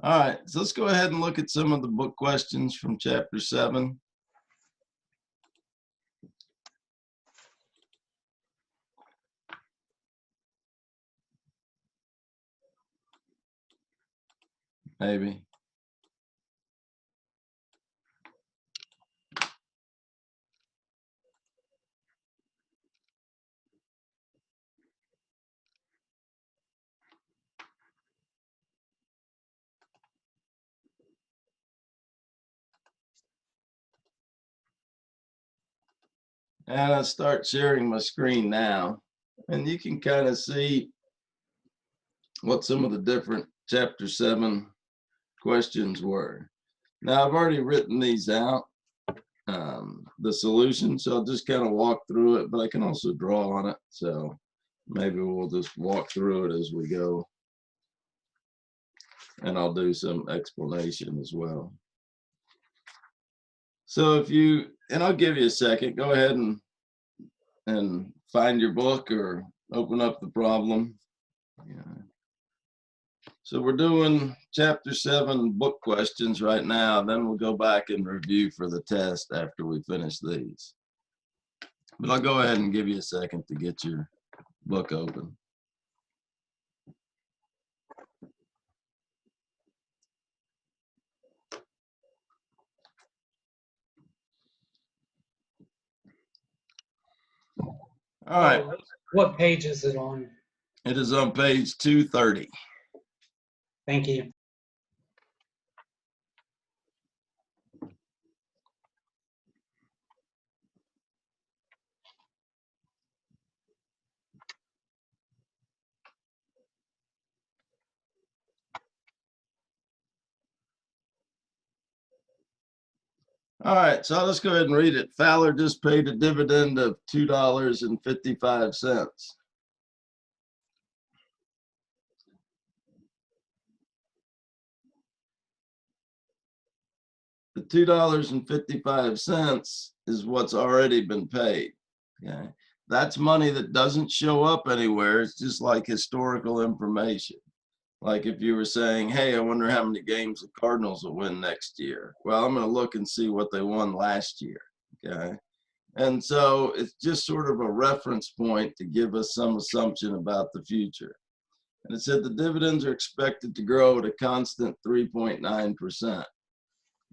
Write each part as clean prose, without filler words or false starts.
All right, so let's go ahead and look at some of the book questions from chapter 7. Maybe. And I start sharing my screen now, and you can kind of see what some of the different chapter 7 questions were. Now I've already written these out, the solution, so I'll just kind of walk through it, but I can also draw on it. So maybe we'll just walk through it as we go, and I'll do some explanation as well. So if you, and I'll give you a second, go ahead and find your book or open up the problem. Yeah. So we're doing chapter 7 book questions right now. Then we'll go back and review for the test after we finish these. But I'll go ahead and give you a second to get your book open. All right. What page is it on? It is on page 230. Thank you. All right, so let's go ahead and read it. Fowler just paid a dividend of $2.55. The $2.55 is what's already been paid. Okay, that's money that doesn't show up anywhere. It's just like historical information. Like if you were saying, hey, I wonder how many games the Cardinals will win next year. Well, I'm going to look and see what they won last year. Okay. And so it's just sort of a reference point to give us some assumption about the future. And it said the dividends are expected to grow at a constant 3.9%.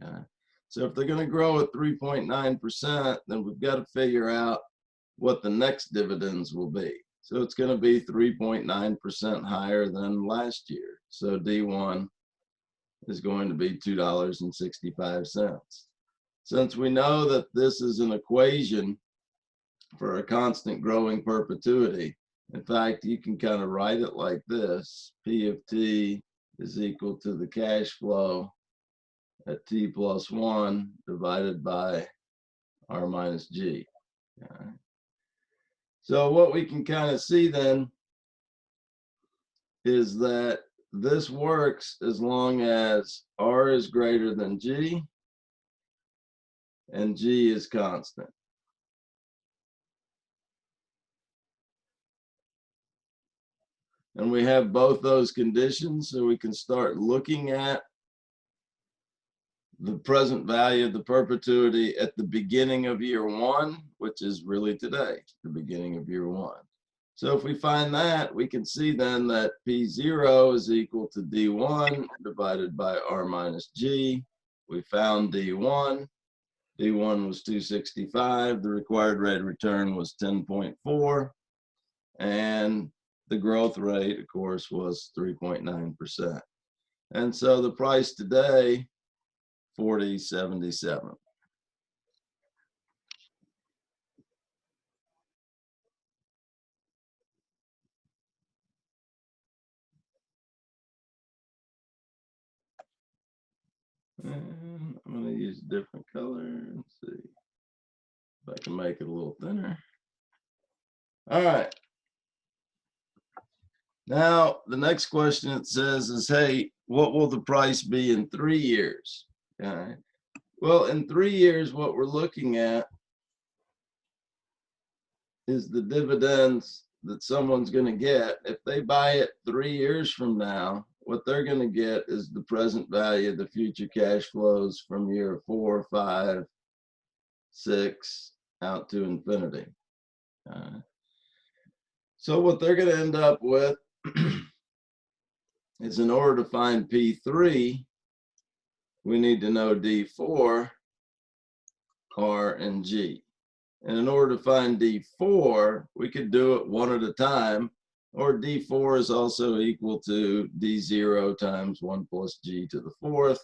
Okay. So if they're going to grow at 3.9%, then we've got to figure out what the next dividends will be. So it's going to be 3.9% higher than last year. So D1 is going to be $2.65. Since we know that this is an equation for a constant growing perpetuity, in fact, you can kind of write it like this. P of T is equal to the cash flow at T plus 1 divided by R minus G. Okay. So what we can kind of see then is that this works as long as R is greater than G and G is constant. And we have both those conditions, so we can start looking at the present value of the perpetuity at the beginning of year 1, which is really today, the beginning of year 1. So if we find that, we can see then that P0 is equal to D1 divided by R minus G. We found D1. D1 was 265. The required rate of return was 10.4. And the growth rate, of course, was 3.9%. And so the price today, $40.77. And I'm going to use a different color and see if I can make it a little thinner. All right. Now, the next question it says is, hey, what will the price be in 3 years? All right. Well, in 3 years, what we're looking at is the dividends that someone's going to get. If they buy it 3 years from now, what they're going to get is the present value of the future cash flows from year 4, 5, 6 out to infinity. So what they're going to end up with is, in order to find P3, we need to know D4, R, and G. And in order to find D4, we could do it one at a time, or D4 is also equal to D0 times 1 plus G to the 4th.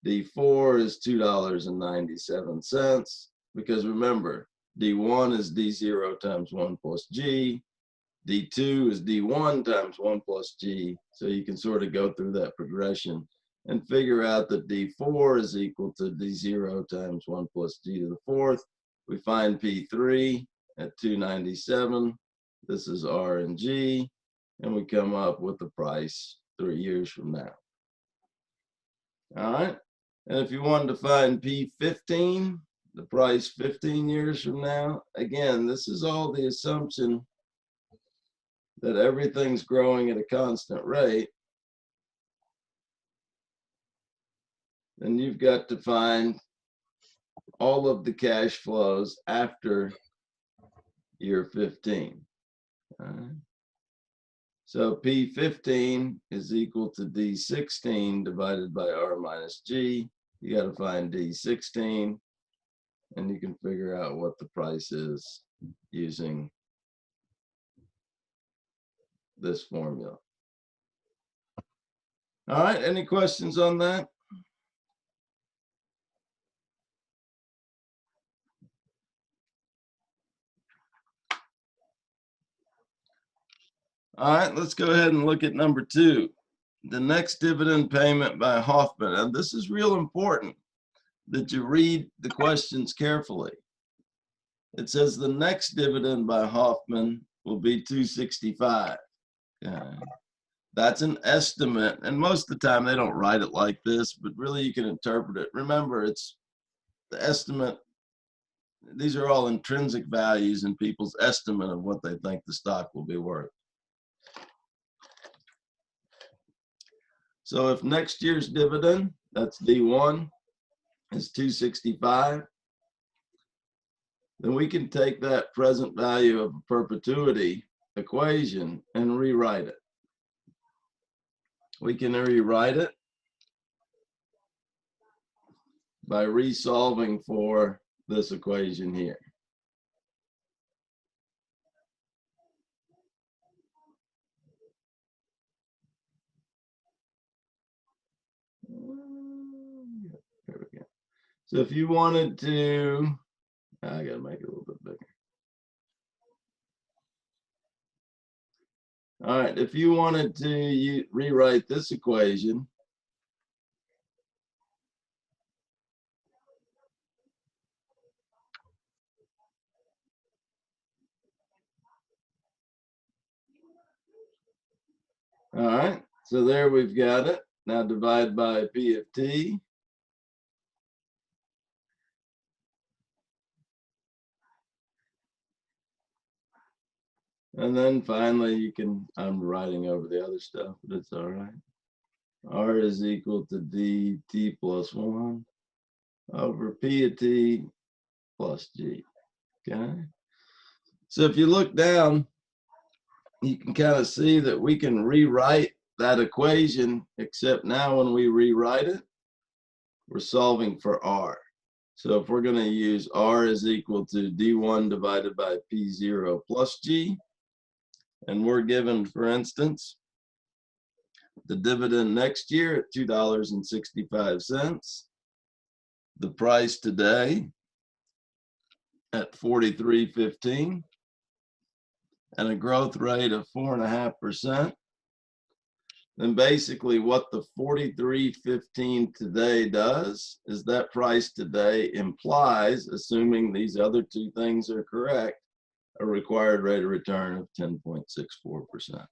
D4 is $2.97, because remember, D1 is D0 times 1 plus G. D2 is D1 times 1 plus G. So you can sort of go through that progression and figure out that D4 is equal to D0 times 1 plus G to the 4th. We find P3 at 297. This is R and G, and we come up with the price 3 years from now. All right, and if you wanted to find P15, the price 15 years from now, again, this is all the assumption that everything's growing at a constant rate. Then you've got to find all of the cash flows after year 15. So P15 is equal to D16 divided by R minus G. You got to find D16, and you can figure out what the price is using this formula. All right, any questions on that? All right, let's go ahead and look at number 2. The next dividend payment by Hoffman. And this is real important that you read the questions carefully. It says the next dividend by Hoffman will be $265. That's an estimate, and most of the time they don't write it like this, but really you can interpret it. Remember, it's the estimate. These are all intrinsic values in people's estimate of what they think the stock will be worth. So if next year's dividend, that's D1, is $265, then we can take that present value of a perpetuity equation and rewrite it. We can rewrite it by resolving for this equation here. There we go. So if you wanted to, I gotta make it a little bit bigger. All right, if you wanted to rewrite this equation, all right, so there we've got it. Now divide by P of T. And then finally you can, I'm writing over the other stuff, but it's all right. R is equal to dt plus 1 over P of T plus G, okay? So if you look down, you can kind of see that we can rewrite that equation, except now when we rewrite it, we're solving for R. So if we're gonna use R is equal to D1 divided by P0 plus G, and we're given, for instance, the dividend next year at $2.65, the price today at $43.15, and a growth rate of 4.5%, then basically what the $43.15 today does is that price today implies, assuming these other two things are correct, a required rate of return of 10.64%.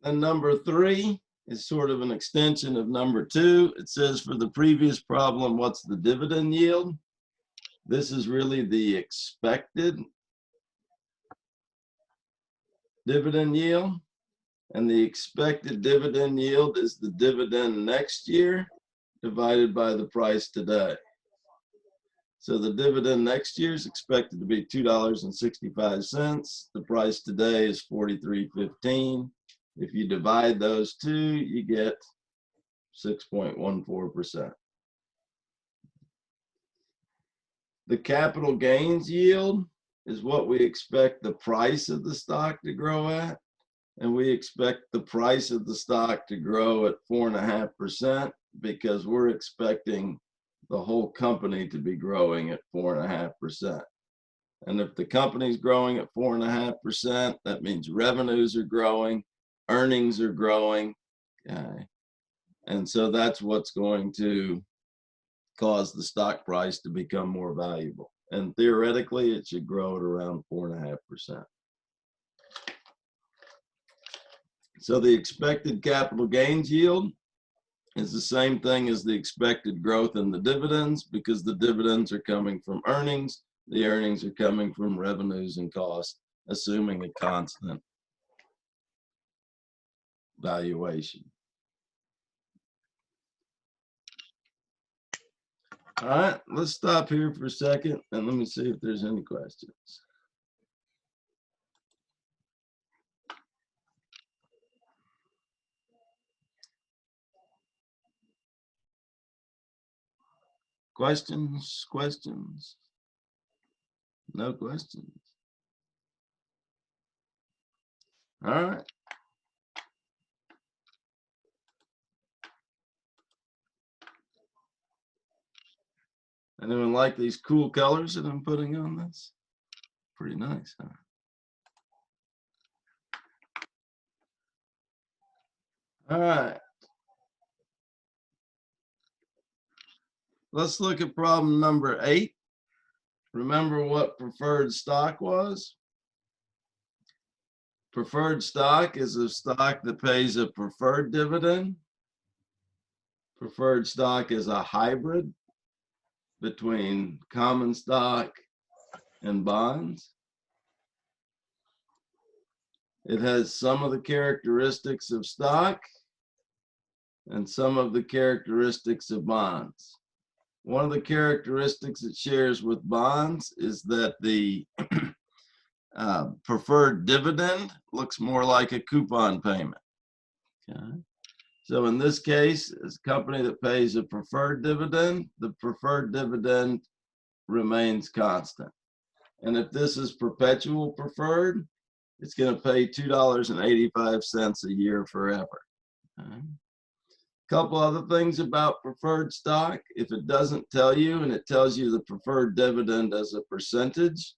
And number 3 is sort of an extension of number 2. It says for the previous problem, what's the dividend yield? This is really the expected dividend yield. And the expected dividend yield is the dividend next year divided by the price today. So the dividend next year is expected to be $2.65. The price today is $43.15. If you divide those two, you get 6.14%. The capital gains yield is what we expect the price of the stock to grow at. And we expect the price of the stock to grow at 4.5% because we're expecting the whole company to be growing at 4.5%. And if the company's growing at 4.5%, that means revenues are growing, earnings are growing. Okay. And so that's what's going to cause the stock price to become more valuable. And theoretically, it should grow at around 4.5%. So the expected capital gains yield is the same thing as the expected growth in the dividends, because the dividends are coming from earnings, the earnings are coming from revenues and costs, assuming a constant valuation. All right, let's stop here for a second and let me see if there's any questions. Questions? Questions? No questions. All right. Anyone like these cool colors that I'm putting on this? Pretty nice, huh? All right. Let's look at problem number 8. Remember what preferred stock was? Preferred stock is a stock that pays a preferred dividend. Preferred stock is a hybrid between common stock and bonds. It has some of the characteristics of stock and some of the characteristics of bonds. One of the characteristics it shares with bonds is that the preferred dividend looks more like a coupon payment. Okay. So in this case, it's a company that pays a preferred dividend, the preferred dividend remains constant. And if this is perpetual preferred, it's going to pay $2.85 a year forever. Okay. Couple other things about preferred stock. If it doesn't tell you, and it tells you the preferred dividend as a percentage,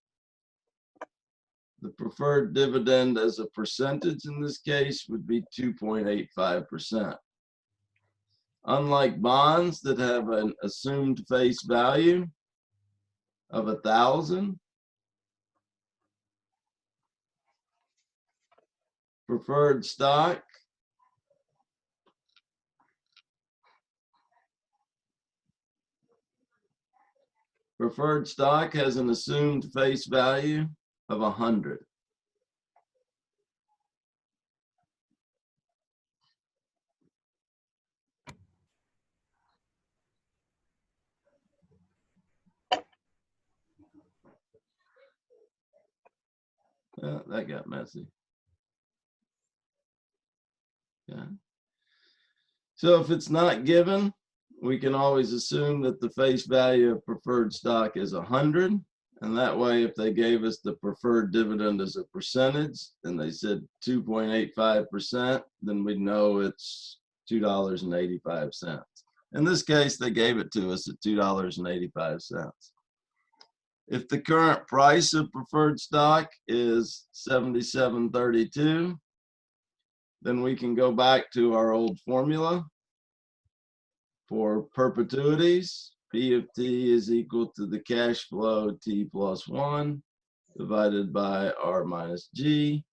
the preferred dividend as a percentage in this case would be 2.85%. Unlike bonds that have an assumed face value of 1,000, preferred stock has an assumed face value of 100. Well, that got messy. Yeah. So if it's not given, we can always assume that the face value of preferred stock is 100. And that way, if they gave us the preferred dividend as a percentage and they said 2.85%, then we'd know it's $2.85. In this case, they gave it to us at $2.85. If the current price of preferred stock is $77.32, then we can go back to our old formula for perpetuities. P of T is equal to the cash flow T plus 1 divided by R minus G.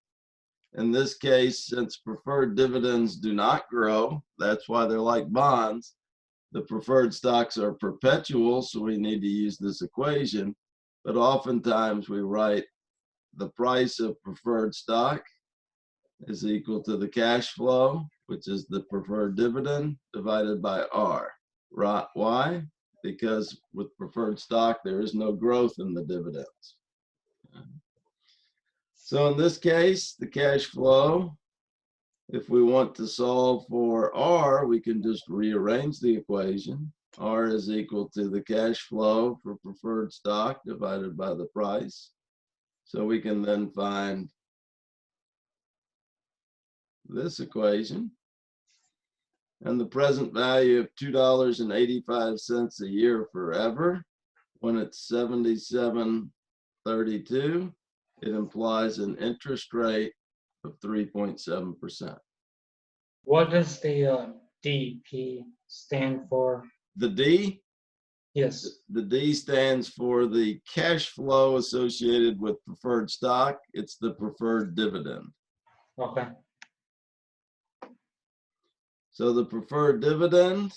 In this case, since preferred dividends do not grow, that's why they're like bonds, The preferred stocks are perpetual, so we need to use this equation. But oftentimes we write the price of preferred stock is equal to the cash flow, which is the preferred dividend, divided by R. Why? Because with preferred stock, there is no growth in the dividends. So in this case, the cash flow, if we want to solve for R, we can just rearrange the equation. R is equal to the cash flow for preferred stock divided by the price. So we can then find this equation. And the present value of $2.85 a year forever, when it's 77.32, it implies an interest rate of 3.7%. What does the DP stand for? The D? Yes. The D stands for the cash flow associated with preferred stock. It's the preferred dividend. Okay. So the preferred dividend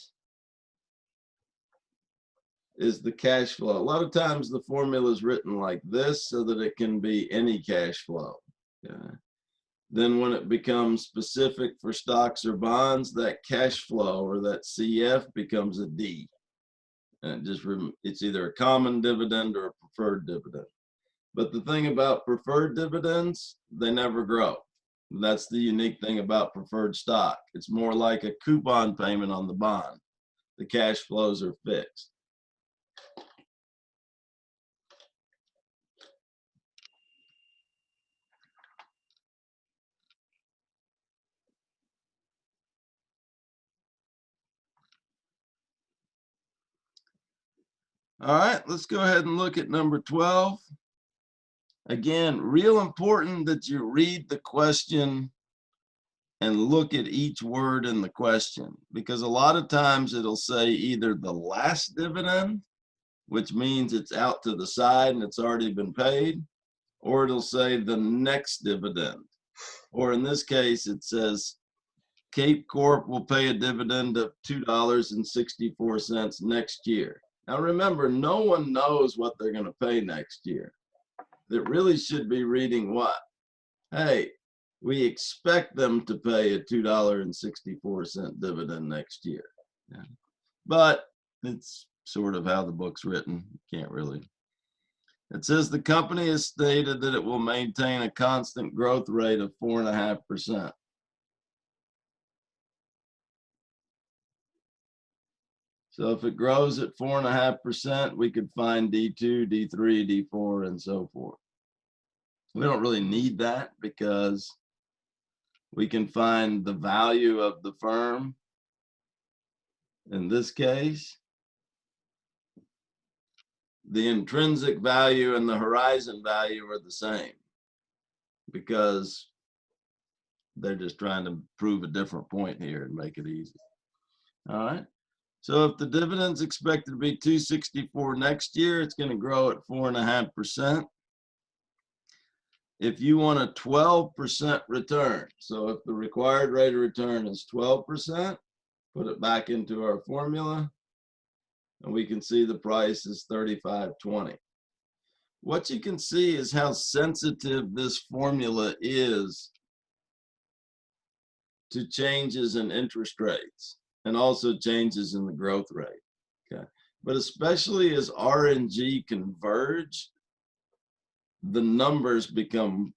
is the cash flow. A lot of times the formula is written like this so that it can be any cash flow. Yeah. Then when it becomes specific for stocks or bonds, that cash flow or that CF becomes a D. And it's either a common dividend or a preferred dividend. But the thing about preferred dividends, they never grow. That's the unique thing about preferred stock. It's more like a coupon payment on the bond. The cash flows are fixed. All right, let's go ahead and look at number 12. Again, real important that you read the question and look at each word in the question, because a lot of times it'll say either the last dividend, which means it's out to the side and it's already been paid, or it'll say the next dividend. Or in this case, it says Cape Corp will pay a dividend of $2.64 next year. Now remember, no one knows what they're going to pay next year. That really should be reading what? Hey, we expect them to pay a $2.64 dividend next year. Yeah. But it's sort of how the book's written. Can't really. It says the company has stated that it will maintain a constant growth rate of 4.5%. So if it grows at 4.5%, we could find D2, D3, D4, and so forth. We don't really need that because we can find the value of the firm. In this case, the intrinsic value and the horizon value are the same because they're just trying to prove a different point here and make it easy. All right. So if the dividend's expected to be $2.64 next year, it's going to grow at 4.5%. If you want a 12% return, so if the required rate of return is 12%, put it back into our formula, and we can see the price is $35.20. What you can see is how sensitive this formula is to changes in interest rates and also changes in the growth rate. Okay, but especially as R and G converge, the numbers become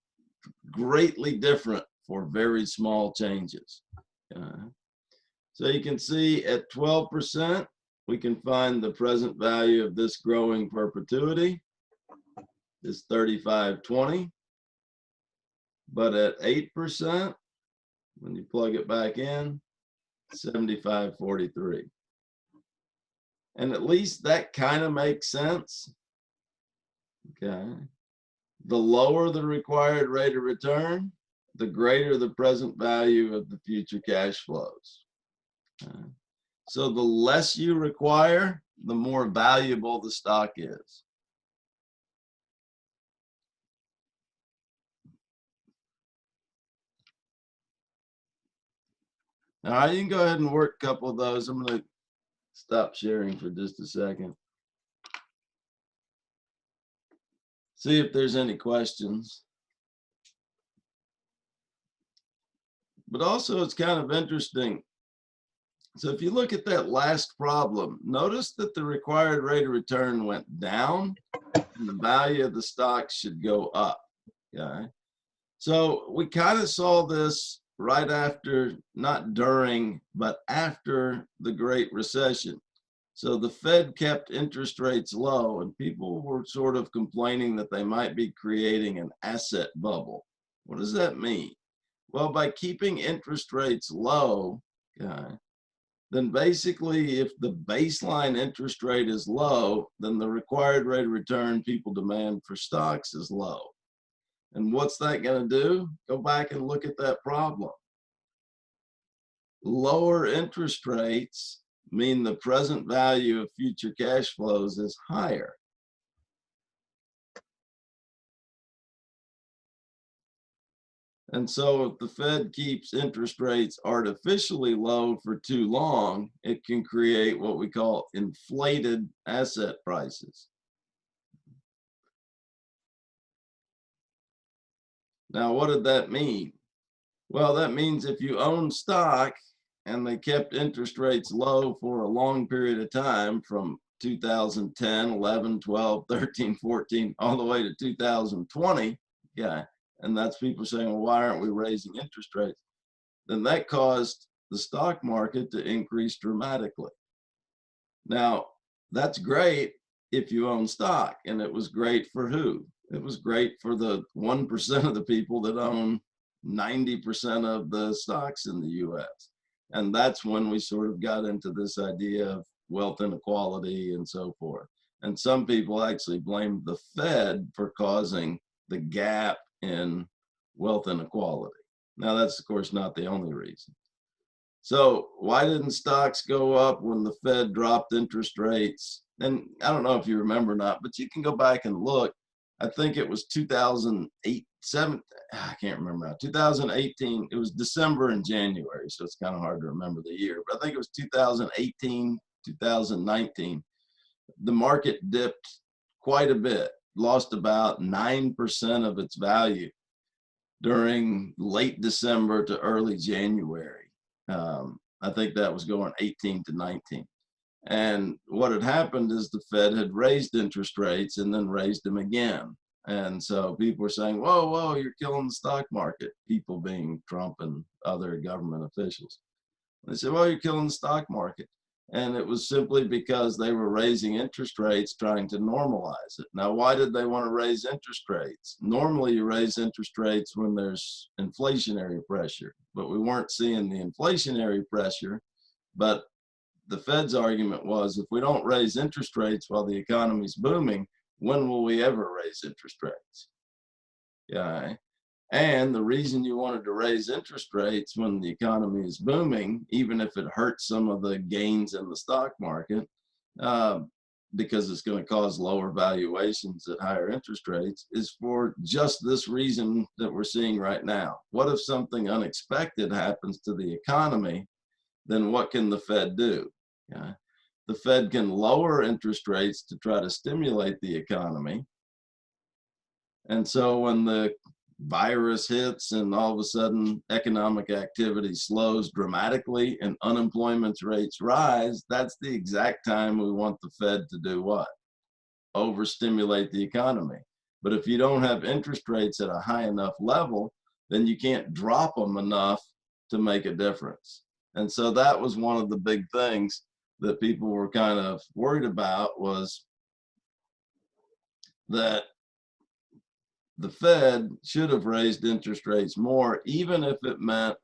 greatly different for very small changes. So you can see at 12%, we can find the present value of this growing perpetuity is $35.20. But at 8%, when you plug it back in, $75.43. And at least that kind of makes sense. Okay. The lower the required rate of return, the greater the present value of the future cash flows. So the less you require, the more valuable the stock is. All right, you can go ahead and work a couple of those. I'm going to stop sharing for just a second. See if there's any questions. But also it's kind of interesting. So if you look at that last problem, notice that the required rate of return went down and the value of the stock should go up. Okay. So we kind of saw this right after, not during, but after the Great Recession. So the Fed kept interest rates low and people were sort of complaining that they might be creating an asset bubble. What does that mean? Well, by keeping interest rates low, okay, then basically if the baseline interest rate is low, then the required rate of return people demand for stocks is low. And what's that going to do? Go back and look at that problem. Lower interest rates mean the present value of future cash flows is higher. And so if the Fed keeps interest rates artificially low for too long, it can create what we call inflated asset prices. Now, what did that mean? Well, that means if you own stock and they kept interest rates low for a long period of time from 2010, 11, 12, 13, 14, all the way to 2020, yeah, and that's people saying, well, why aren't we raising interest rates? Then that caused the stock market to increase dramatically. Now, that's great if you own stock, and it was great for who? It was great for the 1% of the people that own 90% of the stocks in the US. And that's when we sort of got into this idea of wealth inequality and so forth. And some people actually blamed the Fed for causing the gap in wealth inequality. Now, that's of course not the only reason. So why didn't stocks go up when the Fed dropped interest rates? And I don't know if you remember or not, but you can go back and look. I think it was 2008, I can't remember now, 2018. It was December and January, so it's kind of hard to remember the year. But I think it was 2018, 2019. The market dipped quite a bit, lost about 9% of its value during late December to early January. I think that was going 18 to 19. And what had happened is the Fed had raised interest rates and then raised them again. And so people were saying, whoa, whoa, you're killing the stock market. People being Trump and other government officials. They said, well, you're killing the stock market. And it was simply because they were raising interest rates, trying to normalize it. Now, why did they want to raise interest rates? Normally, you raise interest rates when there's inflationary pressure, but we weren't seeing the inflationary pressure. But the Fed's argument was, if we don't raise interest rates while the economy's booming, when will we ever raise interest rates? Yeah. And the reason you wanted to raise interest rates when the economy is booming, even if it hurts some of the gains in the stock market, because it's going to cause lower valuations at higher interest rates, is for just this reason that we're seeing right now. What if something unexpected happens to the economy? Then what can the Fed do? Yeah. The Fed can lower interest rates to try to stimulate the economy. And so when the virus hits and all of a sudden economic activity slows dramatically and unemployment rates rise, that's the exact time we want the Fed to do what? Overstimulate the economy. But if you don't have interest rates at a high enough level, then you can't drop them enough to make a difference. And so that was one of the big things that people were kind of worried about, was that the Fed should have raised interest rates more, even if it meant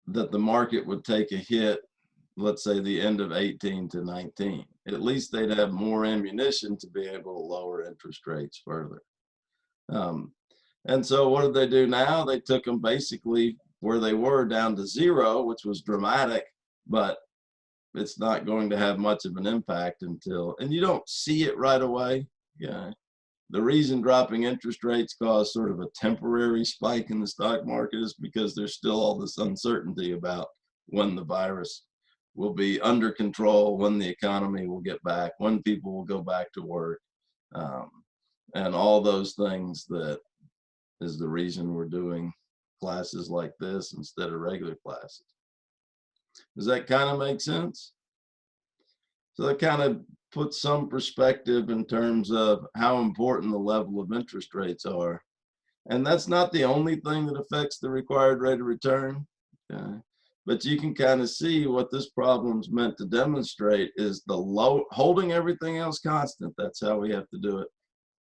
that the market would take a hit, let's say the end of 18 to 19. At least they'd have more ammunition to be able to lower interest rates further. And so what did they do now? They took them basically where they were down to zero, which was dramatic, but it's not going to have much of an impact until, and you don't see it right away. Yeah. The reason dropping interest rates caused sort of a temporary spike in the stock market is because there's still all this uncertainty about when the virus will be under control, when the economy will get back, when people will go back to work, and all those things that is the reason we're doing classes like this instead of regular classes. Does that kind of make sense? So that kind of puts some perspective in terms of how important the level of interest rates are. And that's not the only thing that affects the required rate of return. But you can kind of see what this problem's meant to demonstrate is the low, holding everything else constant. That's how we have to do it.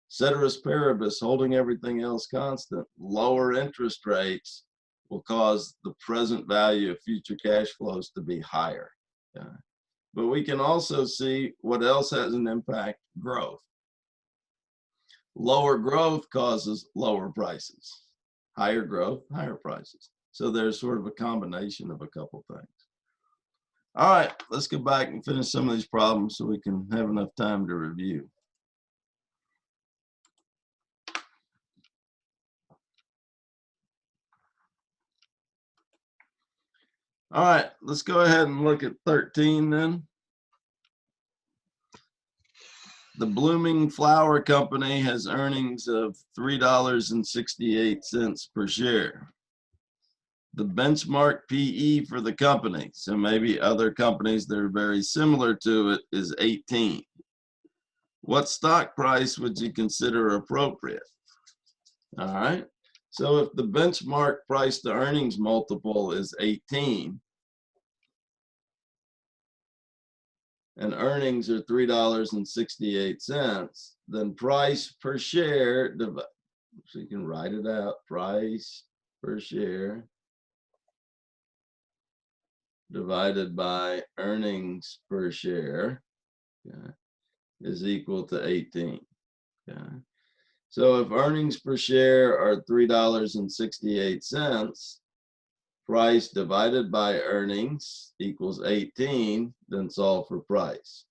Ceteris paribus, holding everything else constant, lower interest rates will cause the present value of future cash flows to be higher. But we can also see what else has an impact: growth. Lower growth causes lower prices. Higher growth, higher prices. So there's sort of a combination of a couple things. All right, let's go back and finish some of these problems so we can have enough time to review. All right, let's go ahead and look at 13 then. The Blooming Flower Company has earnings of $3.68 per share. The benchmark PE for the company, so maybe other companies that are very similar to it, is 18. What stock price would you consider appropriate? All right. So if the benchmark price to earnings multiple is 18 and earnings are $3.68, then price per share, so you can write it out, price per share divided by earnings per share is equal to 18. So if earnings per share are $3.68, price divided by earnings equals 18, then solve for price.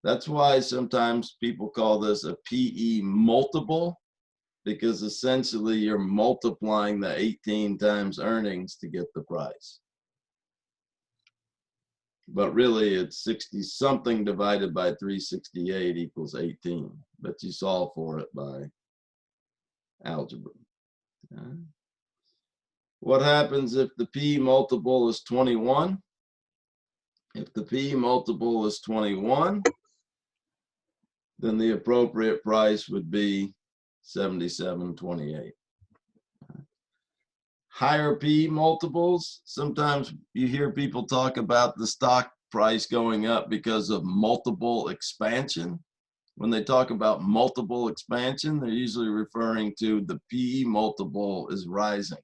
That's why sometimes people call this a PE multiple, because essentially you're multiplying the 18 times earnings to get the price. But really it's 60 something divided by 368 equals 18, but you solve for it by algebra. What happens if the P multiple is 21? If the P multiple is 21, then the appropriate price would be 77.28. Higher P multiples, sometimes you hear people talk about the stock price going up because of multiple expansion. When they talk about multiple expansion, they're usually referring to the PE multiple is rising.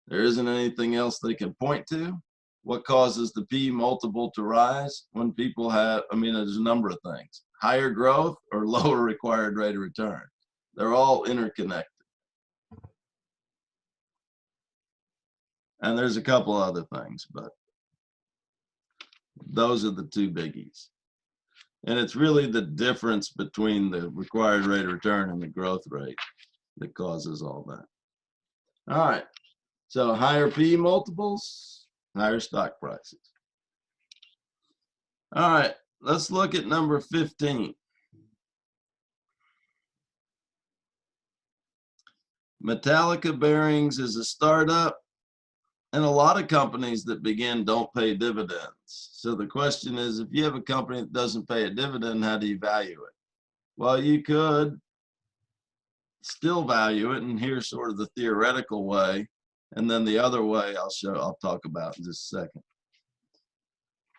There isn't anything else they can point to. What causes the PE multiple to rise? When people have, there's a number of things: higher growth or lower required rate of return. They're all interconnected. And there's a couple other things, but those are the two biggies. And it's really the difference between the required rate of return and the growth rate that causes all that. All right, so higher P multiples, higher stock prices. All right, let's look at number 15. Metallica Bearings is a startup, and a lot of companies that begin don't pay dividends. So the question is, if you have a company that doesn't pay a dividend, how do you value it? Well, you could still value it, and here's sort of the theoretical way, and then the other way I'll talk about in just a second.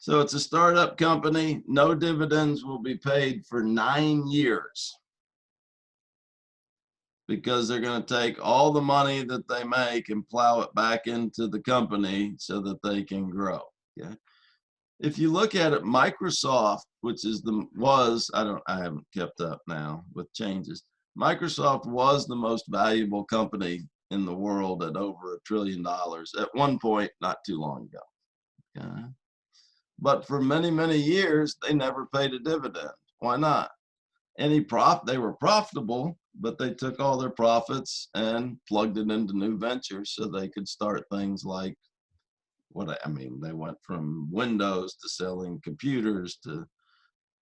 So it's a startup company. No dividends will be paid for 9 years, because they're going to take all the money that they make and plow it back into the company so that they can grow. Okay. If you look at it, Microsoft, which is I haven't kept up now with changes. Microsoft was the most valuable company in the world at over $1 trillion at one point, not too long ago. Okay. But for many, many years, they never paid a dividend. Why not? They were profitable, but they took all their profits and plugged it into new ventures so they could start things like I mean, they went from Windows to selling computers to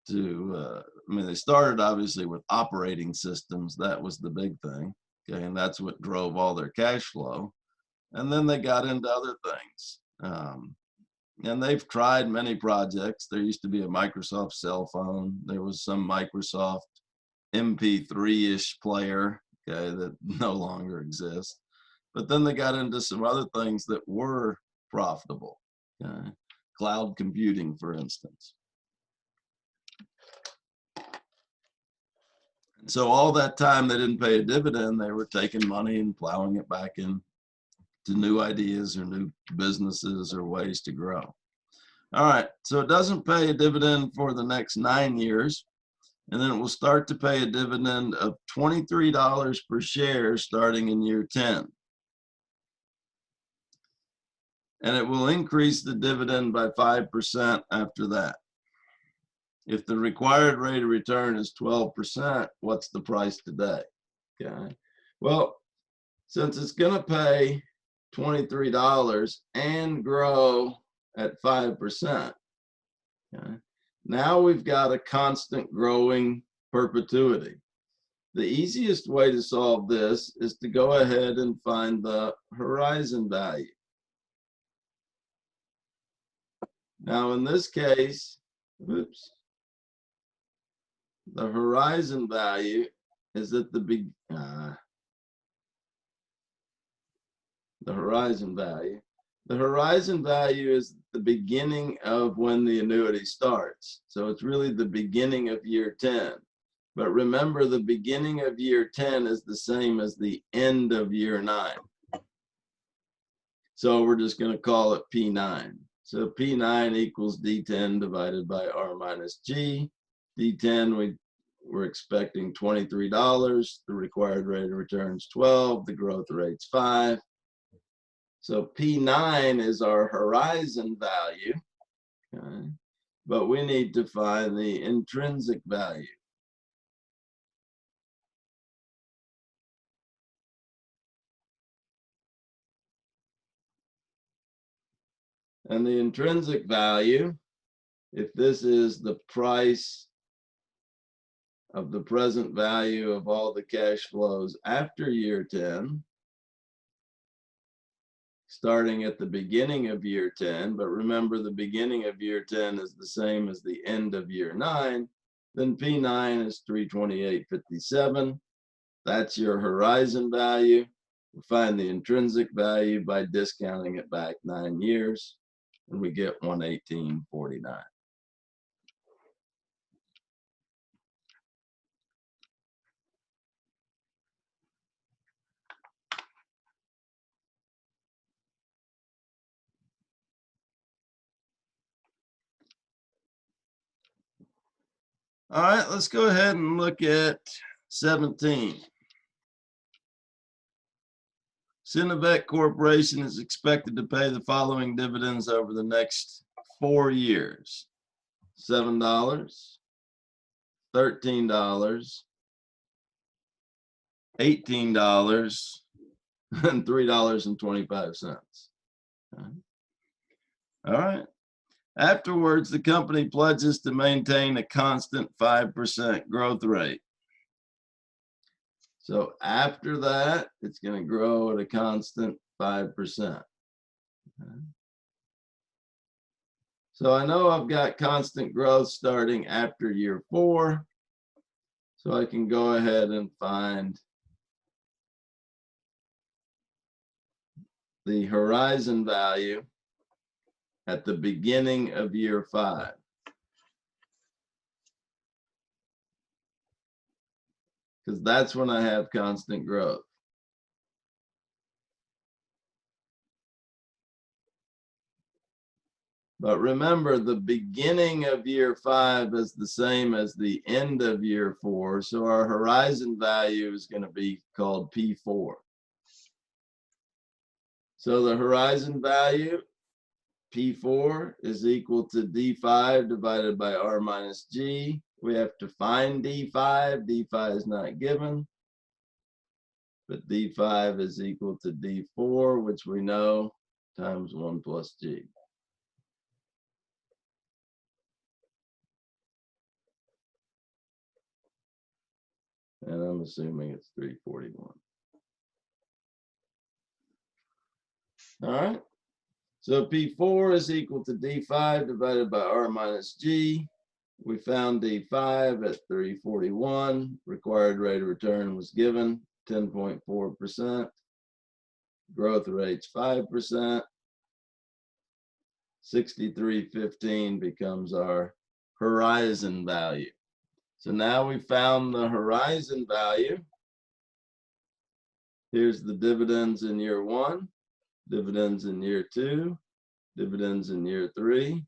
I mean, they started obviously with operating systems. That was the big thing. Okay. And that's what drove all their cash flow. And then they got into other things. And they've tried many projects. There used to be a Microsoft cell phone. There was some Microsoft MP3-ish player, okay, that no longer exists. But then they got into some other things that were profitable. Okay? Cloud computing, for instance. So all that time they didn't pay a dividend, they were taking money and plowing it back in to new ideas or new businesses or ways to grow. All right, so it doesn't pay a dividend for the next 9 years, and then it will start to pay a dividend of $23 per share starting in year 10. And it will increase the dividend by 5% after that. If the required rate of return is 12%, what's the price today? Okay. Well, since it's going to pay $23 and grow at 5%, okay, now we've got a constant growing perpetuity. The easiest way to solve this is to go ahead and find the horizon value. Now, in this case, oops, the horizon value is at the horizon value. The horizon value is the beginning of when the annuity starts. So it's really the beginning of year 10. But remember, the beginning of year 10 is the same as the end of year 9. So we're just going to call it P9. So P9 equals D10 divided by R minus G. D10, we're expecting $23. The required rate of return is 12. The growth rate's 5. So P9 is our horizon value, okay? But we need to find the intrinsic value. And the intrinsic value, if this is the price of the present value of all the cash flows after year 10, starting at the beginning of year 10, but remember the beginning of year 10 is the same as the end of year 9, then P9 is 328.57. That's your horizon value. We find the intrinsic value by discounting it back 9 years, and we get 118.49. All right, let's go ahead and look at 17. Cinebec Corporation is expected to pay the following dividends over the next 4 years. $7, $13, $18, and $3.25. All right. Afterwards, the company pledges to maintain a constant 5% growth rate. So after that, it's going to grow at a constant 5%. Okay. So I know I've got constant growth starting after year 4. So I can go ahead and find the horizon value at the beginning of year 5. Because that's when I have constant growth. But remember, the beginning of year 5 is the same as the end of year 4. So our horizon value is going to be called P4. So the horizon value, P4, is equal to D5 divided by R minus G. We have to find D5. D5 is not given. But D5 is equal to D4, which we know times 1 plus G. And I'm assuming it's 341. All right. So P4 is equal to D5 divided by R minus G. We found D5 at 341. Required rate of return was given, 10.4%. Growth rate's 5%. 6315 becomes our horizon value. So now we found the horizon value. Here's the dividends in year 1, dividends in year 2, dividends in year 3,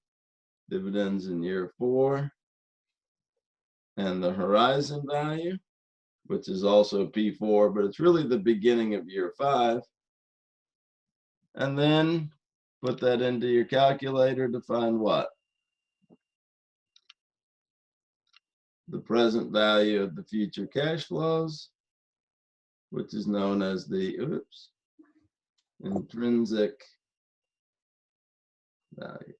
dividends in year 4, and the horizon value, which is also P4, but it's really the beginning of year 5. And then put that into your calculator to find what? The present value of the future cash flows, which is known as the intrinsic value.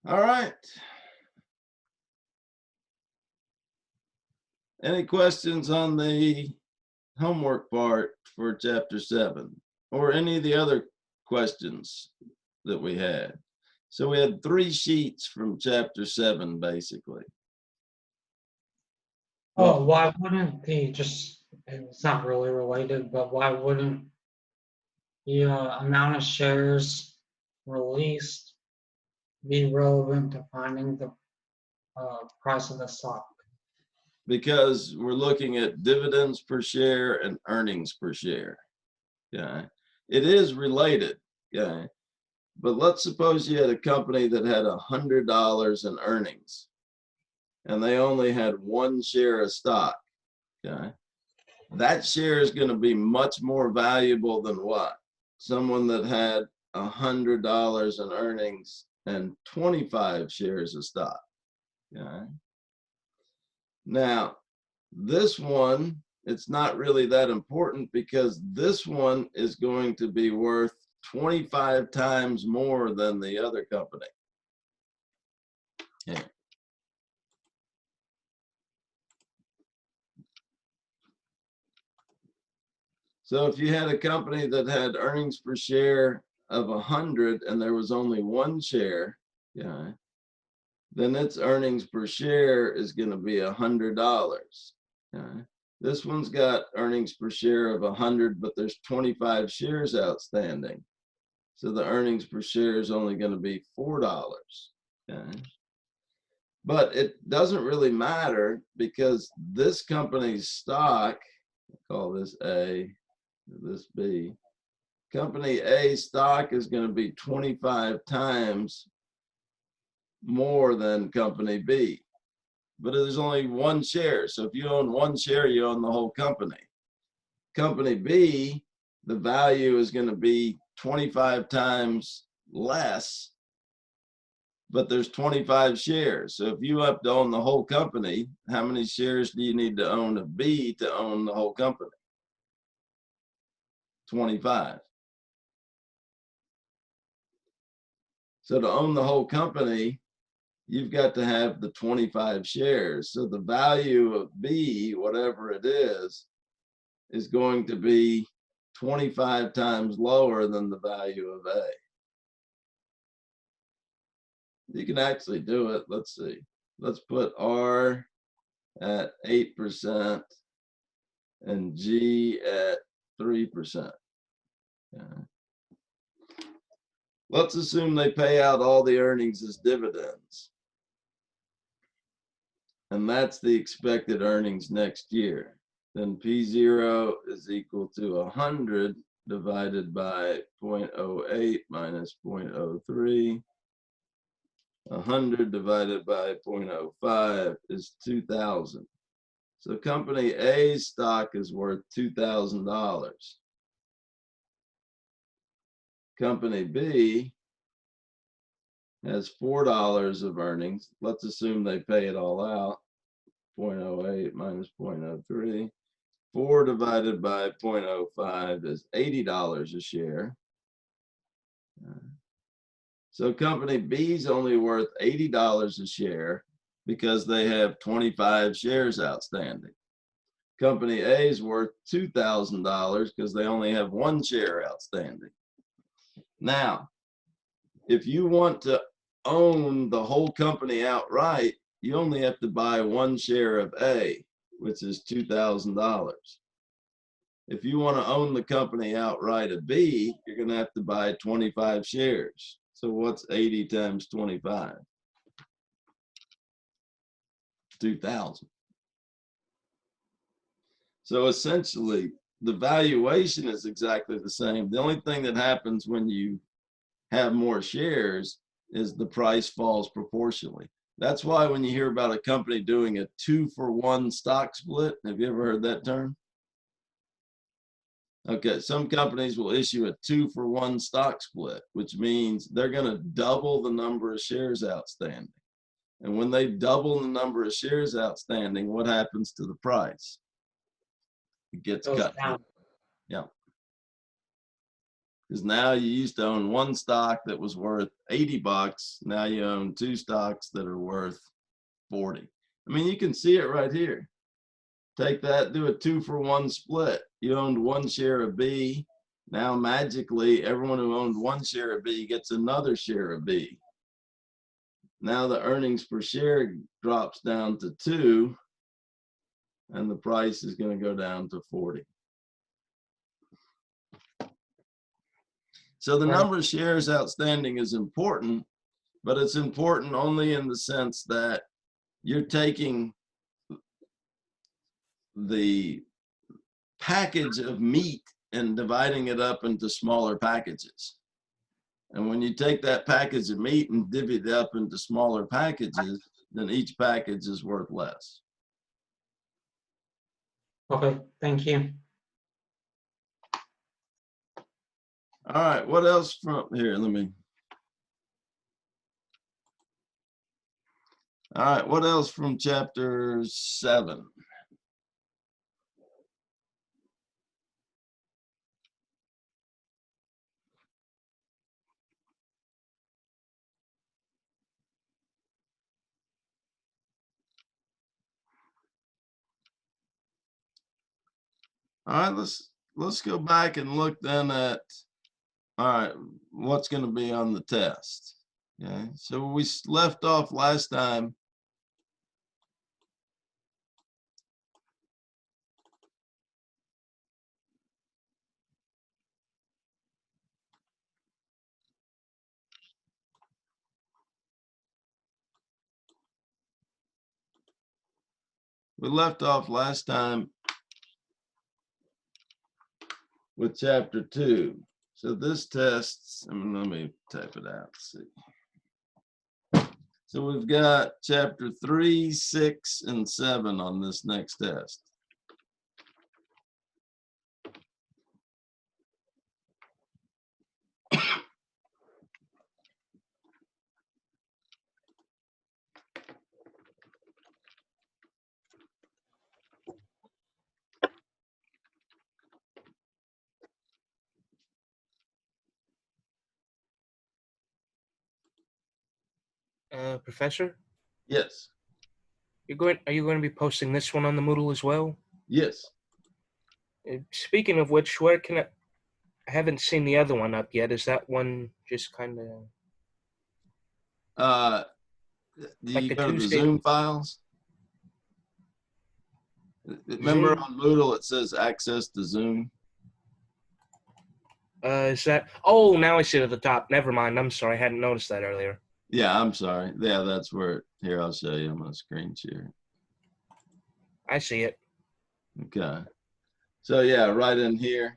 All right. Any questions on the homework part for chapter 7 or any of the other questions that we had? So we had 3 sheets from chapter 7, basically. Oh, why wouldn't it's not really related, but why wouldn't the amount of shares released be relevant to finding the price of the stock? Because we're looking at dividends per share and earnings per share. Yeah, it is related. Yeah, but let's suppose you had a company that had $100 in earnings, and they only had 1 share of stock. Okay, that share is going to be much more valuable than what? Someone that had $100 in earnings and 25 shares of stock. Okay. Now, this one, it's not really that important because this one is going to be worth 25 times more than the other company. Yeah. So if you had a company that had earnings per share of 100 and there was only 1 share, yeah, then its earnings per share is going to be $100. Yeah. This one's got earnings per share of 100, but there's 25 shares outstanding. So the earnings per share is only going to be $4. Okay. But it doesn't really matter because this company's stock, call this A, this B, company A stock is going to be 25 times more than company B. But there's only 1 share. So if you own 1 share, you own the whole company. Company B, the value is going to be 25 times less, but there's 25 shares. So if you have to own the whole company, how many shares do you need to own of B to own the whole company? 25. So to own the whole company, you've got to have the 25 shares. So the value of B, whatever it is going to be 25 times lower than the value of A. You can actually do it. Let's see. Let's put R at 8% and G at 3%. Yeah. Let's assume they pay out all the earnings as dividends. And that's the expected earnings next year. Then P0 is equal to 100 divided by 0.08 minus 0.03. 100 divided by 0.05 is 2,000. So company A's stock is worth $2,000. Company B has $4 of earnings. Let's assume they pay it all out. 0.08 minus 0.03. 4 divided by 0.05 is $80 a share. So company B is only worth $80 a share because they have 25 shares outstanding. Company A is worth $2,000 because they only have 1 share outstanding. Now, if you want to own the whole company outright, you only have to buy 1 share of A, which is $2,000. If you want to own the company outright of B, you're going to have to buy 25 shares. So what's 80 times 25? 2,000. So essentially, the valuation is exactly the same. The only thing that happens when you have more shares is the price falls proportionally. That's why when you hear about a company doing a 2-for-1 stock split, have you ever heard that term? Okay, some companies will issue a 2-for-1 stock split, which means they're going to double the number of shares outstanding. And when they double the number of shares outstanding, what happens to the price? It gets cut down. Yeah. Because now you used to own 1 stock that was worth $80. Now you own 2 stocks that are worth 40. I mean, you can see it right here. Take that, do a 2-for-1 split. You owned 1 share of B. Now magically, everyone who owned 1 share of B gets another share of B. Now the earnings per share drops down to 2, and the price is going to go down to 40. So the number of shares outstanding is important, but it's important only in the sense that you're taking the package of meat and dividing it up into smaller packages. And when you take that package of meat and divvy it up into smaller packages, then each package is worth less. Okay, thank you. All right, what else from here? Let me. All right, what else from chapter 7? All right, let's go back and look then at, all right, what's going to be on the test. Okay, so we left off last time. We left off last time with chapter 2. So this test, let me type it out. See. So we've got chapter 3, 6, and 7 on this next test. Professor, Yes. are you going to be posting this one on the Moodle as well? Yes. Speaking of which, where can I haven't seen the other one up yet. Is that one just kind of Do like you the go to the Tuesday Zoom files? Remember Zoom? on Moodle it says access to Zoom? Is that? Oh, now I see it at the top. Never mind. I'm sorry. I hadn't noticed that earlier. Yeah, I'm sorry. Yeah, that's where, here, I'll show you. I'm going to screen share. I see it. Okay. So yeah, right in here,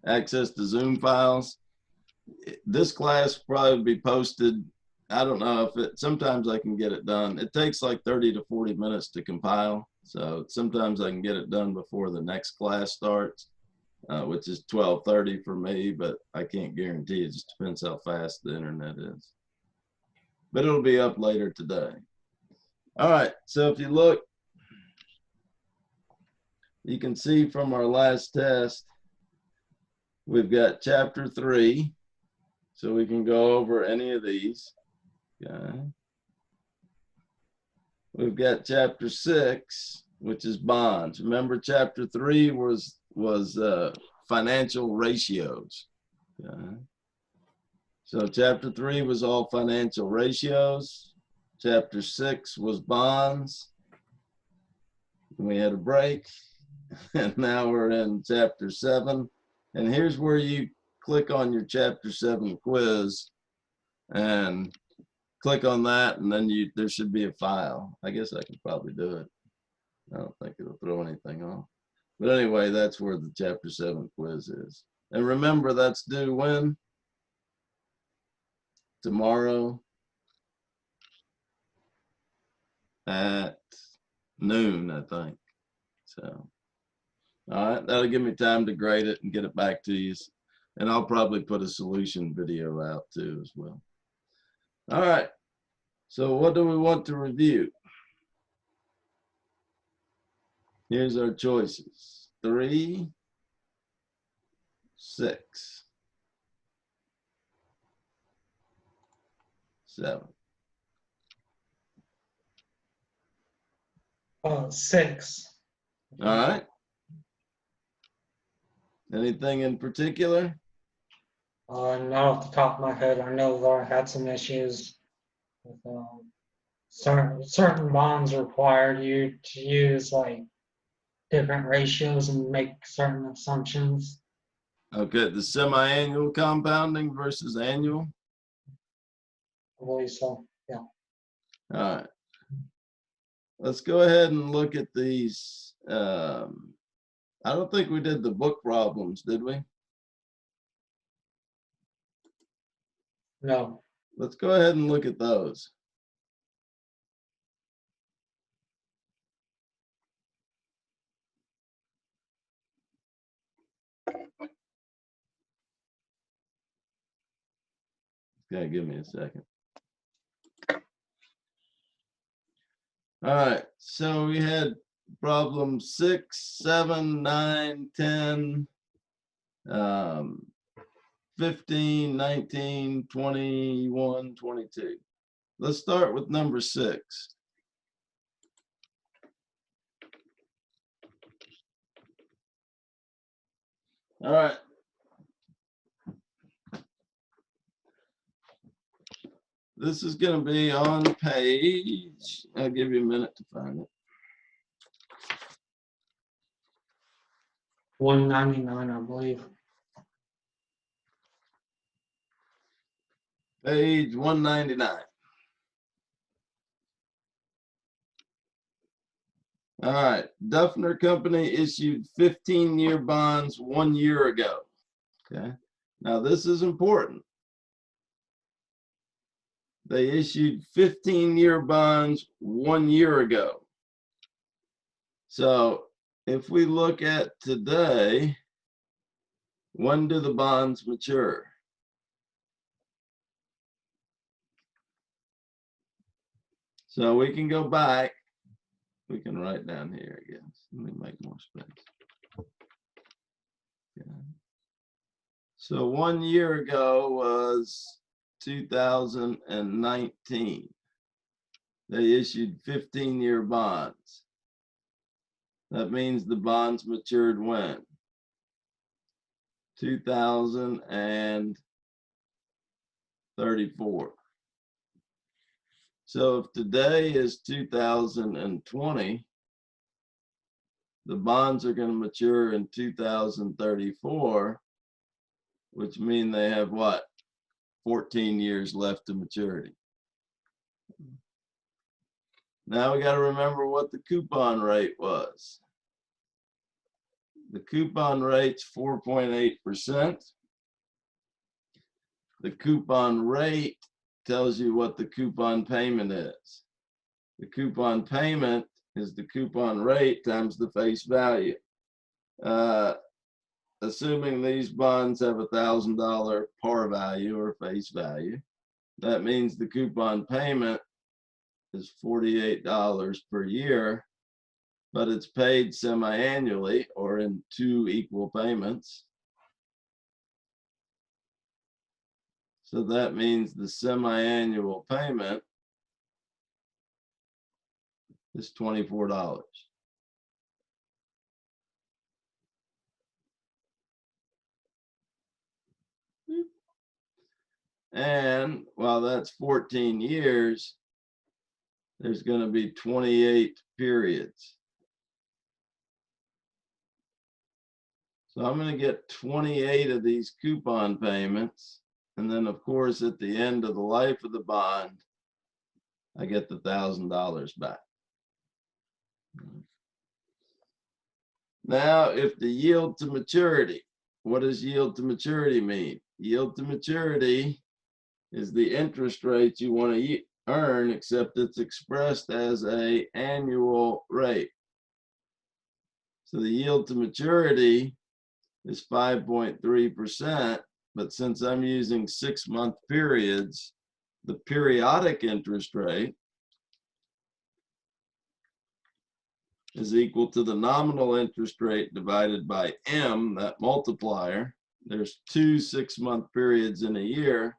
access to Zoom files. This class will probably be posted. I don't know if it, sometimes I can get it done. It takes like 30 to 40 minutes to compile. So sometimes I can get it done before the next class starts. which is 12:30 for me, but I can't guarantee. It just depends how fast the internet is. But it'll be up later today. All right, so if you look, you can see from our last test, we've got chapter 3, so we can go over any of these. Okay. We've got chapter 6, which is bonds. Remember, chapter 3 was financial ratios. Okay. So chapter 3 was all financial ratios. Chapter 6 was bonds. We had a break, and now we're in chapter 7. And here's where you click on your chapter 7 quiz and click on that, and then there should be a file. I guess I could probably do it. I don't think it'll throw anything off. But anyway, that's where the chapter 7 quiz is. And remember, that's due when? Tomorrow at noon, I think. So, all right, that'll give me time to grade it and get it back to you. And I'll probably put a solution video out too as well. All right, so what do we want to review? Here's our choices: 3, 6, 7. 6. All right. Anything in particular? Not off the top of my head. I know Laura had some issues with certain bonds required you to use like different ratios and make certain assumptions. Okay, the semi-annual compounding versus annual. I believe so. Yeah. All right. Let's go ahead and look at these. I don't think we did the book problems, did we? No. Let's go ahead and look at those. Okay, give me a second. All right, so we had problem 6, 7, 9, 10, 15, 19, 21, 22. Let's start with number 6. All right. This is going to be on page, I'll give you a minute to find it. 199, I believe. Page 199. All right, Duffner Company issued 15-year bonds 1 year ago. Okay, now this is important. They issued 15-year bonds 1 year ago. So if we look at today, when do the bonds mature? So we can go back. We can write down here again. Let me make more space. Okay. So 1 year ago was 2019. They issued 15-year bonds. That means the bonds matured when? 2034. So if today is 2020, the bonds are going to mature in 2034, which mean they have what? 14 years left to maturity. Now we got to remember what the coupon rate was. The coupon rate's 4.8%. The coupon rate tells you what the coupon payment is. The coupon payment is the coupon rate times the face value. assuming these bonds have $1,000 par value or face value, that means the coupon payment is $48 per year, but it's paid semi-annually or in 2 equal payments. So that means the semi-annual payment is $24. And while that's 14 years, there's going to be 28 periods. So I'm going to get 28 of these coupon payments. And then, of course, at the end of the life of the bond, I get the $1,000 back. Now, if the yield to maturity, what does yield to maturity mean? Yield to maturity is the interest rate you want to earn, except it's expressed as an annual rate. So the yield to maturity is 5.3%, but since I'm using 6-month periods, the periodic interest rate is equal to the nominal interest rate divided by M, that multiplier. There's 2 6-month periods in a year.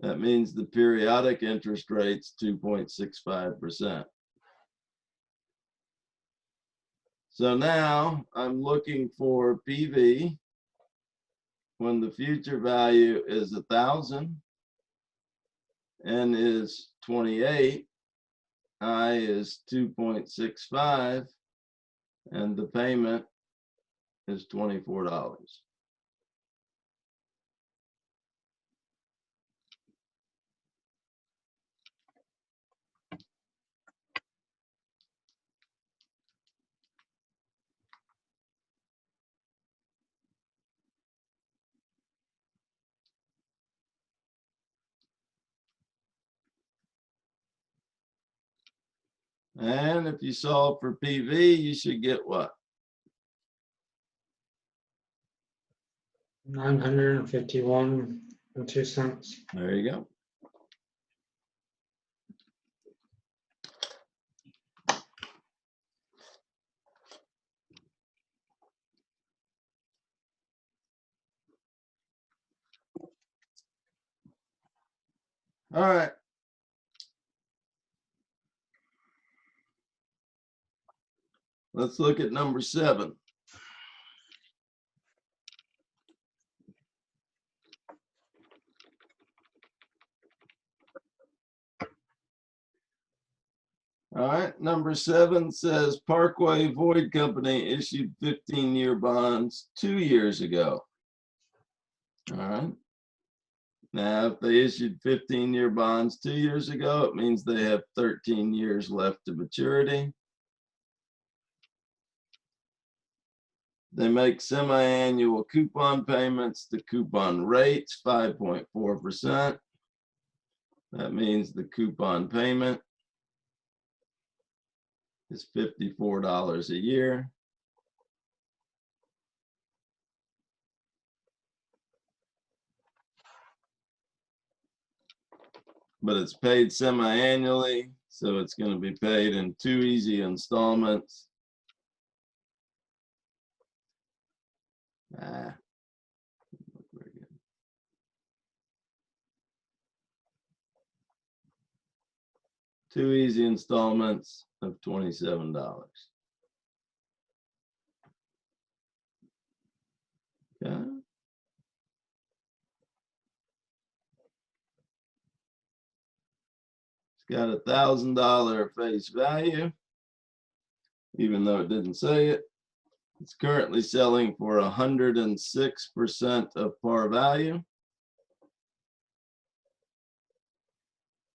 That means the periodic interest rate's 2.65%. So now I'm looking for PV when the future value is 1,000, N is 28, I is 2.65, and the payment is $24. And if you solve for PV, you should get what? 951.02. There you go. All right. Let's look at number 7. All right, number 7 says Parkway Void Company issued 15-year bonds 2 years ago. All right. Now, if they issued 15-year bonds 2 years ago, it means they have 13 years left to maturity. They make semi-annual coupon payments. The coupon rate's 5.4%. That means the coupon payment is $54 a year. But it's paid semi-annually, so it's going to be paid in 2 easy installments. Look very good. 2 easy installments of $27. Okay. It's got $1,000 face value, even though it didn't say it. It's currently selling for 106% of par value.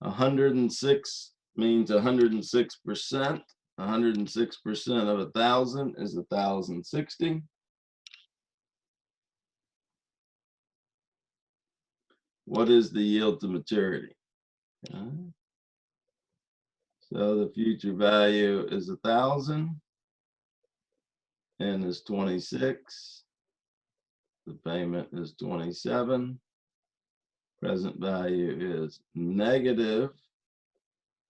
106 means 106%. 106% of 1,000 is 1,060. What is the yield to maturity? Okay. So the future value is 1,000. N is 26. The payment is 27. Present value is negative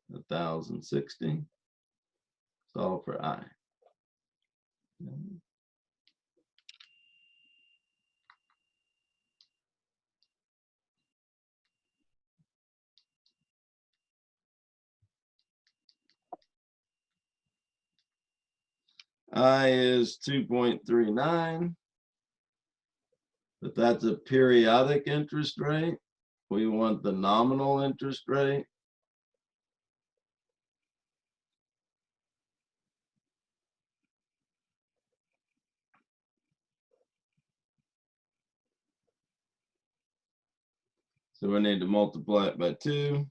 1,060. Solve for I. I is 2.39, but that's a periodic interest rate. We want the nominal interest rate. So we need to multiply it by 2,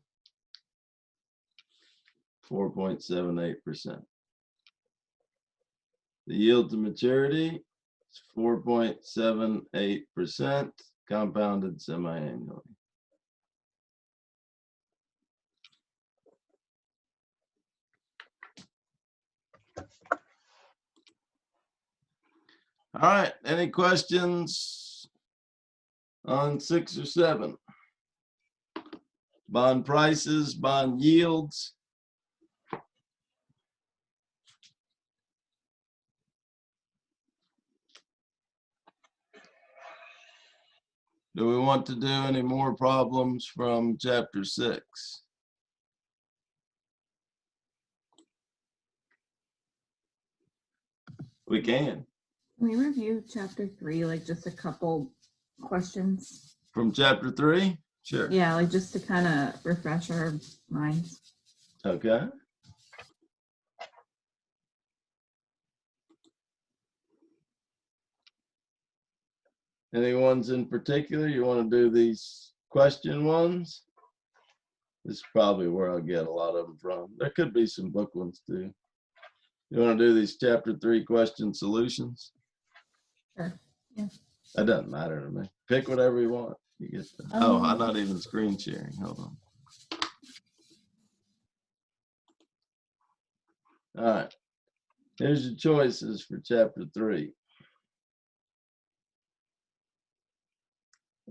4.78%. The yield to maturity is 4.78%, compounded semi-annually. All right, any questions on 6 or 7? Bond prices, bond yields. Do we want to do any more problems from chapter 6? We can. Can we review chapter 3, like just a couple questions? From chapter 3? Sure. Yeah, like just to kind of refresh our minds. Okay. Any ones in particular you want to do these question ones? This is probably where I'll get a lot of them from. There could be some book ones too. You want to do these chapter 3 question solutions? Sure. Yeah. That doesn't matter to me. Pick whatever you want. You get the, oh, I'm not even screen sharing. Hold on. All right. Here's your choices for chapter 3.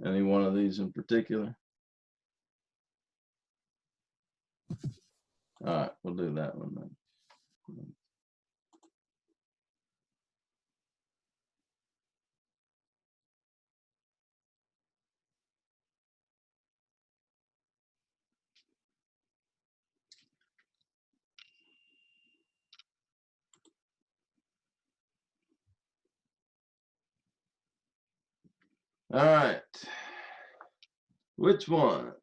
Any one of these in particular? All right, we'll do that one then. All right. Which ones?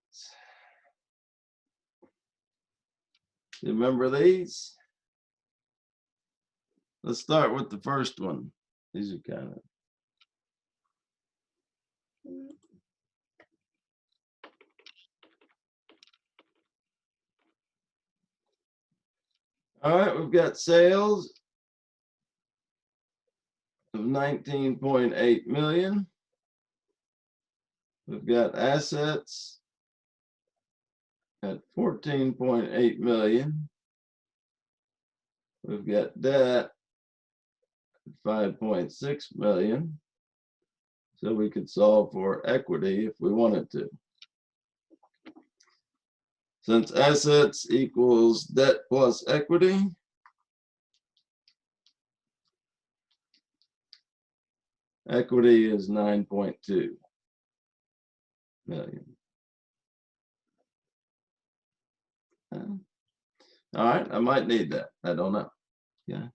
You remember these? Let's start with the first one. These are kind of. All right, we've got sales of 19.8 million. We've got assets at 14.8 million. We've got debt at 5.6 million. So we could solve for equity if we wanted to. Since assets equals debt plus equity, equity is 9.2 million. All right, I might need that. I don't know. Yeah.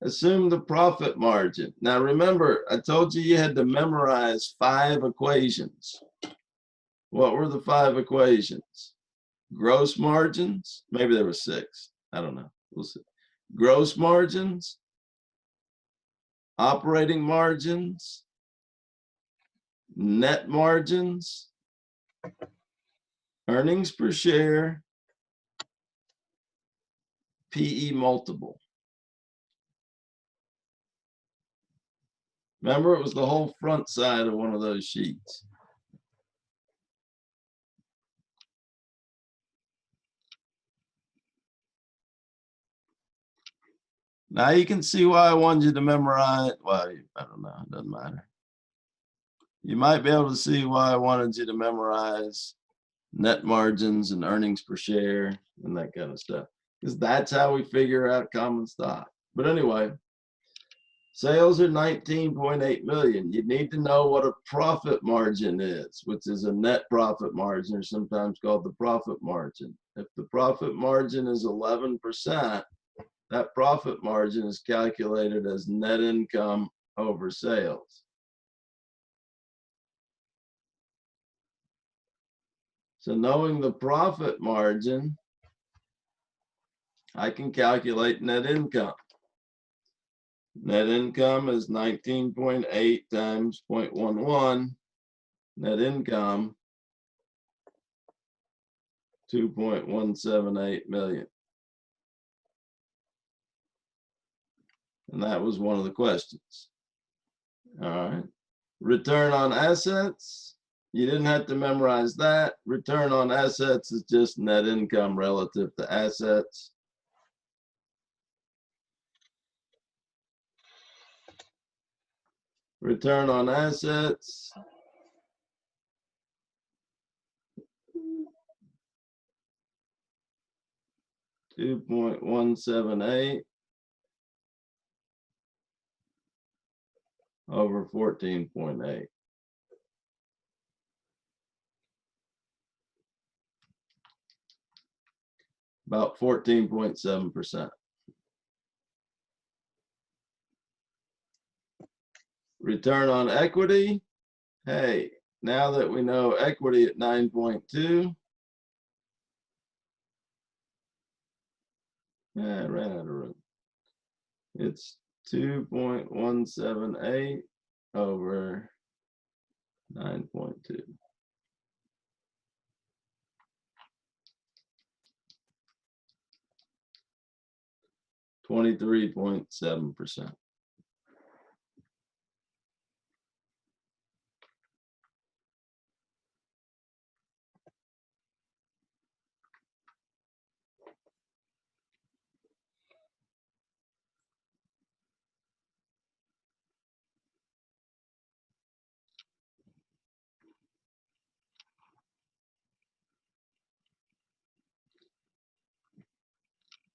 Assume the profit margin. Now remember, I told you you had to memorize 5 equations. What were the 5 equations? Gross margins, maybe there were 6. I don't know. We'll see. Gross margins, operating margins, net margins, earnings per share, PE multiple. Remember, it was the whole front side of one of those sheets. Now you can see why I wanted you to memorize. Well, I don't know. It doesn't matter. You might be able to see why I wanted you to memorize net margins and earnings per share and that kind of stuff. Because that's how we figure out common stock. But anyway, sales are 19.8 million. You need to know what a profit margin is, which is a net profit margin, or sometimes called the profit margin. If the profit margin is 11%, that profit margin is calculated as net income over sales. So knowing the profit margin, I can calculate net income. Net income is 19.8 times 0.11. Net income, 2.178 million. And that was one of the questions. All right. Return on assets. You didn't have to memorize that. Return on assets is just net income relative to assets. Return on assets. $2.178 over 14.8. About 14.7%. Return on equity. Hey, now that we know equity at 9.2, I ran out of room. It's 2.178 over 9.2. (23.7%).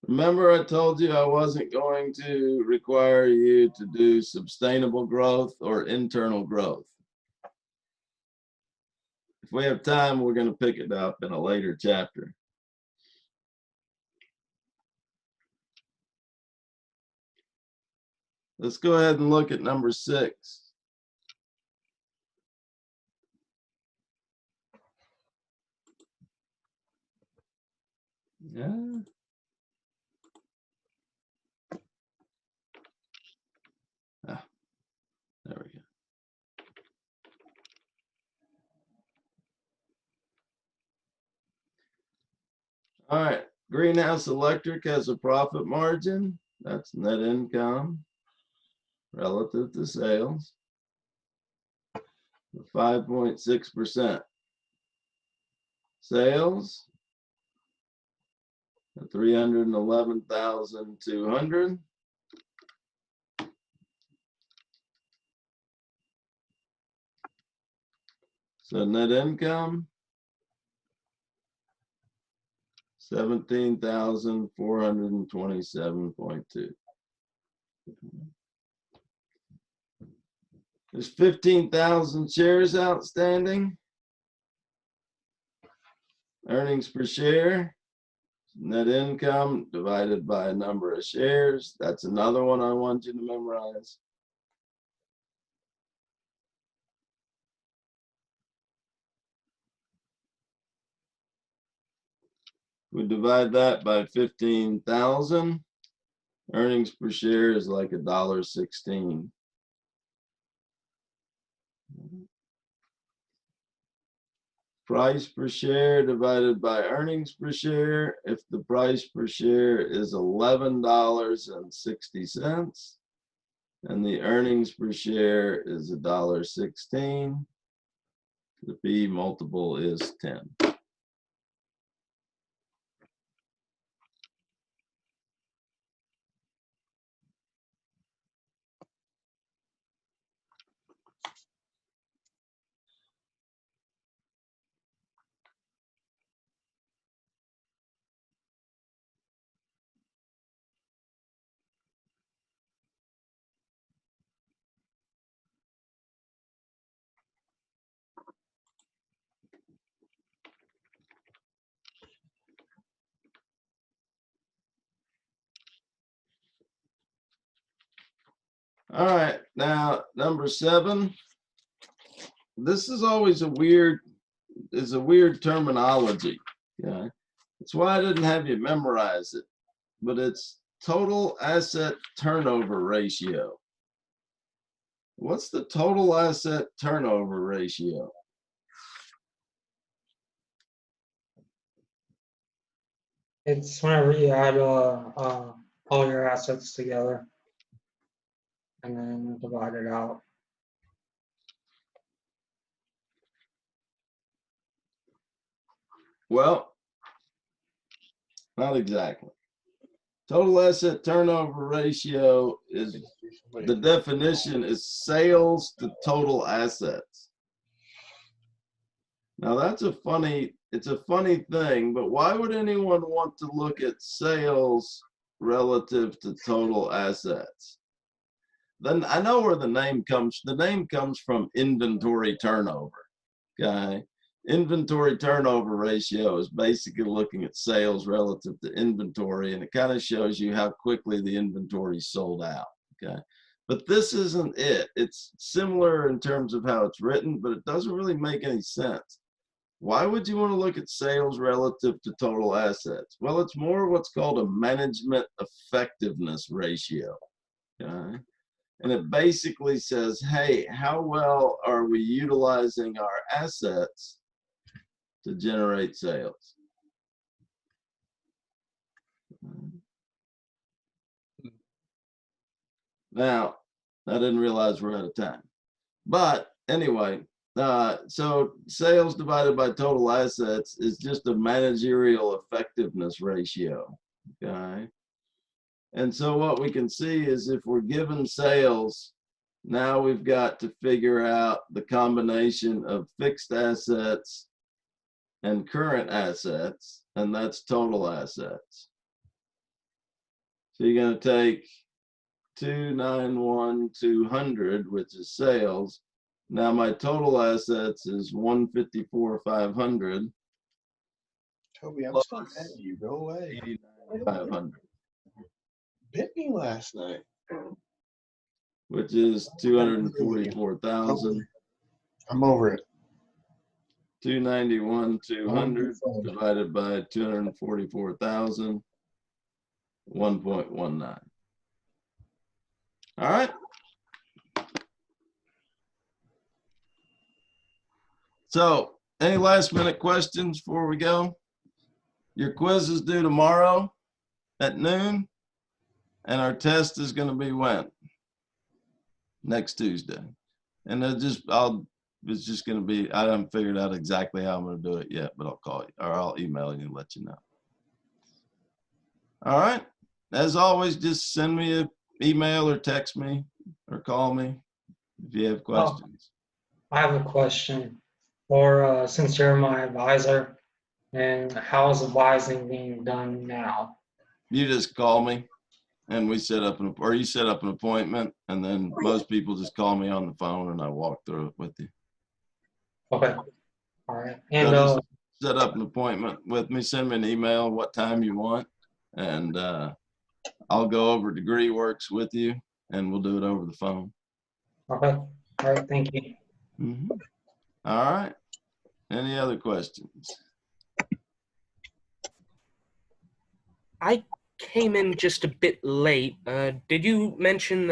Remember, I told you I wasn't going to require you to do sustainable growth or internal growth. If we have time, we're going to pick it up in a later chapter. Let's go ahead and look at number 6. Yeah. Ah, there we go. All right. Greenhouse Electric has a profit margin. That's net income relative to sales. 5.6%. Sales, 311,200. So net income, 17,427.2. There's 15,000 shares outstanding. Earnings per share, net income divided by a number of shares. That's another one I want you to memorize. We divide that by 15,000. Earnings per share is like $1.16. Price per share divided by earnings per share. If the price per share is $11.60 and the earnings per share is $1.16, the P multiple is 10. All right, now number 7. This is always a weird terminology. Yeah, that's why I didn't have you memorize it. But it's total asset turnover ratio. What's the total asset turnover ratio? It's whenever you add all your assets together and then divide it out. Well, not exactly. Total asset turnover ratio is, the definition is sales to total assets. Now that's it's a funny thing, but why would anyone want to look at sales relative to total assets? Then I know where the name comes. The name comes from inventory turnover. Okay. Inventory turnover ratio is basically looking at sales relative to inventory, and it kind of shows you how quickly the inventory is sold out. Okay. But this isn't it. It's similar in terms of how it's written, but it doesn't really make any sense. Why would you want to look at sales relative to total assets? Well, it's more what's called a management effectiveness ratio. Okay. And it basically says, hey, how well are we utilizing our assets to generate sales? Now, I didn't realize we're out of time. But anyway, so sales divided by total assets is just a managerial effectiveness ratio. Okay. And so what we can see is if we're given sales, now we've got to figure out the combination of fixed assets and current assets, and that's total assets. So you're going to take 291,200, which is sales. Now my total assets is 154,500. Toby, I'm still mad at you. Go away. 89,500. Bit me last night. Which is 244,000. I'm over it. 291,200 divided by 244,000, 1.19. All right. So, any last minute questions before we go? Your quiz is due tomorrow at noon, and our test is going to be when? Next Tuesday. And it's just going to be, I haven't figured out exactly how I'm going to do it yet, but I'll call you or I'll email you and let you know. All right. As always, just send me an email or text me or call me if you have questions. I have a question. Or since you're my advisor, and how is advising being done now? You just call me and we set up or you set up an appointment, and then most people just call me on the phone and I walk through it with you. Okay. All right. And So just set up an appointment with me, send me an email what time you want, and I'll go over DegreeWorks with you and we'll do it over the phone. okay. All right. Thank you. Mm-hmm. All right. Any other questions? I came in just a bit late. Did you mention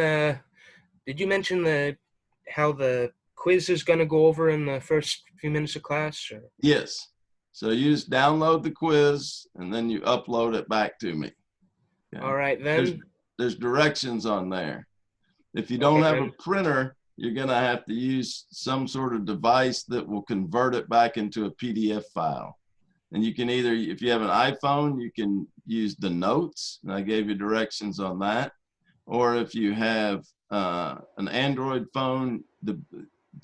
how the quiz is going to go over in the first few minutes of class? Or? Yes. So you just download the quiz and then you upload it back to me. Okay. All right, then. There's directions on there. If you don't have a printer, you're going to have to use some sort of device that will convert it back into a PDF file. And you can either, if you have an iPhone, you can use the notes, and I gave you directions on that. Or if you have an Android phone, the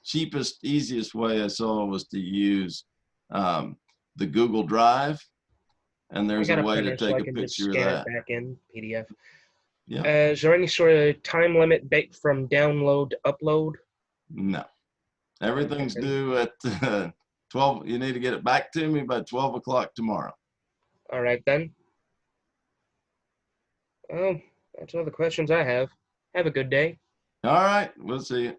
cheapest, easiest way I saw was to use the Google Drive. And there's a way to take a picture of that. It back in PDF. Yeah. Is there any sort of time limit from download to upload? No. Everything's due at 12. You need to get it back to me by 12 o'clock tomorrow. All right, then. Well, that's all the questions I have. Have a good day. All right, we'll see you.